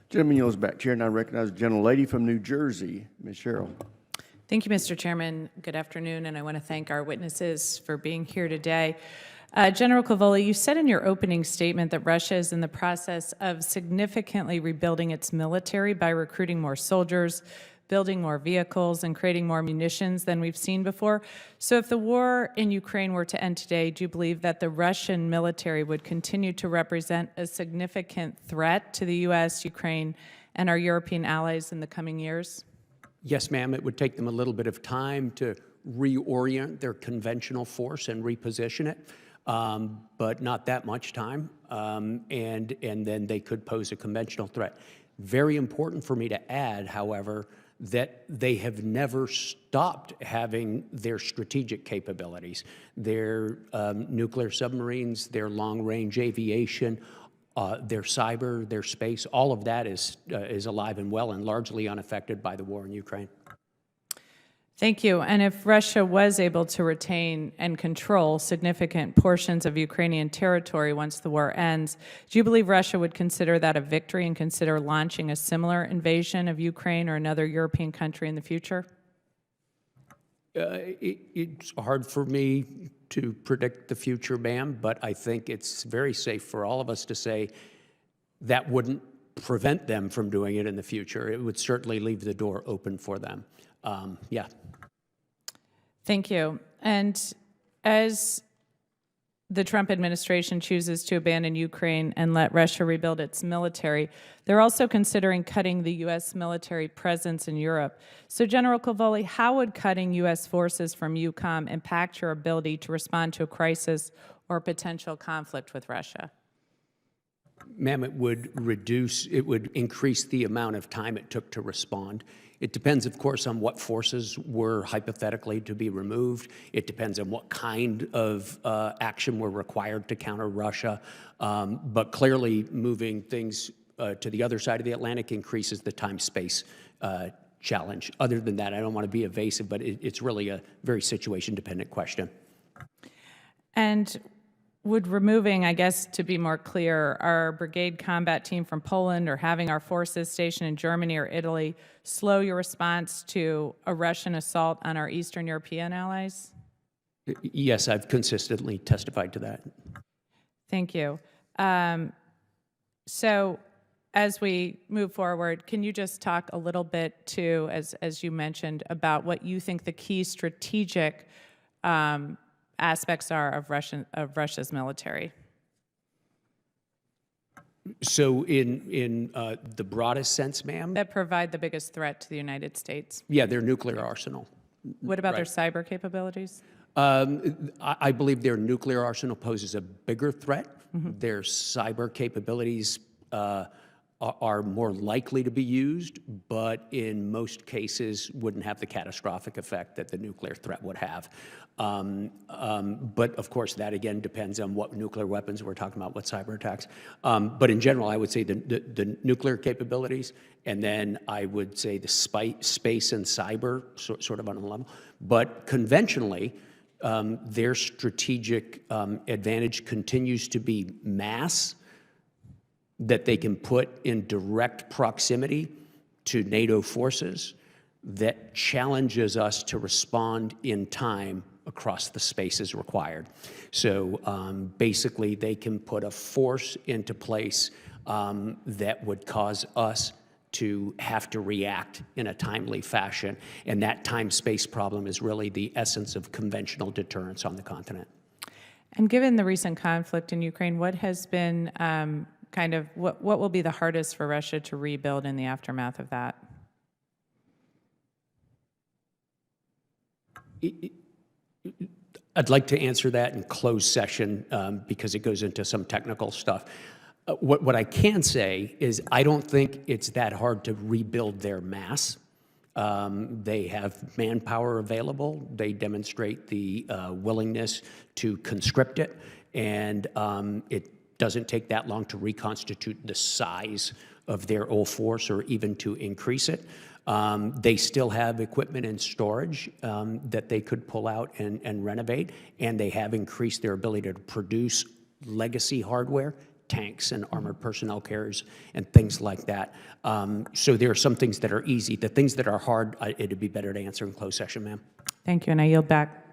Gentleman yields back. Chair, and I recognize the gentlelady from New Jersey, Ms. Sherrill. Thank you, Mr. Chairman. Good afternoon, and I want to thank our witnesses for being here today. General Cavoli, you said in your opening statement that Russia is in the process of significantly rebuilding its military by recruiting more soldiers, building more vehicles, and creating more munitions than we've seen before. So if the war in Ukraine were to end today, do you believe that the Russian military would continue to represent a significant threat to the U.S., Ukraine, and our European allies in the coming years? Yes, ma'am. It would take them a little bit of time to reorient their conventional force and reposition it, but not that much time, and then they could pose a conventional threat. Very important for me to add, however, that they have never stopped having their strategic capabilities, their nuclear submarines, their long-range aviation, their cyber, their space. All of that is alive and well and largely unaffected by the war in Ukraine. Thank you. And if Russia was able to retain and control significant portions of Ukrainian territory once the war ends, do you believe Russia would consider that a victory and consider launching a similar invasion of Ukraine or another European country in the future? It's hard for me to predict the future, ma'am, but I think it's very safe for all of us to say that wouldn't prevent them from doing it in the future. It would certainly leave the door open for them. Yeah. Thank you. And as the Trump administration chooses to abandon Ukraine and let Russia rebuild its military, they're also considering cutting the U.S. military presence in Europe. So, General Cavoli, how would cutting U.S. forces from EUCOM impact your ability to respond to a crisis or potential conflict with Russia? Ma'am, it would increase the amount of time it took to respond. It depends, of course, on what forces were hypothetically to be removed. It depends on what kind of action were required to counter Russia. But clearly, moving things to the other side of the Atlantic increases the time-space challenge. Other than that, I don't want to be evasive, but it's really a very situation-dependent question. And would removing, I guess, to be more clear, our brigade combat team from Poland or having our forces stationed in Germany or Italy slow your response to a Russian assault on our Eastern European allies? Yes, I've consistently testified to that. Thank you. So as we move forward, can you just talk a little bit, too, as you mentioned, about what you think the key strategic aspects are of Russia's military? So in the broadest sense, ma'am? That provide the biggest threat to the United States. Yeah, their nuclear arsenal. What about their cyber capabilities? I believe their nuclear arsenal poses a bigger threat. Mm-hmm. Their cyber capabilities are more likely to be used, but in most cases wouldn't have the catastrophic effect that the nuclear threat would have. But of course, that again depends on what nuclear weapons we're talking about, what cyber attacks. But in general, I would say the nuclear capabilities, and then I would say the space and cyber, sort of on a level. But conventionally, their strategic advantage continues to be mass, that they can put in direct proximity to NATO forces that challenges us to respond in time across the spaces required. So basically, they can put a force into place that would cause us to have to react in a timely fashion. And that time-space problem is really the essence of conventional deterrence on the continent. And given the recent conflict in Ukraine, what has been what will be the hardest for Russia to rebuild in the aftermath of that? I'd like to answer that in closed session because it goes into some technical stuff. What I can say is I don't think it's that hard to rebuild their mass. They have manpower available. They demonstrate the willingness to conscript it, and it doesn't take that long to reconstitute the size of their old force or even to increase it. They still have equipment and storage that they could pull out and renovate, and they have increased their ability to produce legacy hardware tanks and armored personnel carriers and things like that. So there are some things that are easy. The things that are hard, it'd be better to answer in closed session, ma'am. Thank you, and I yield back.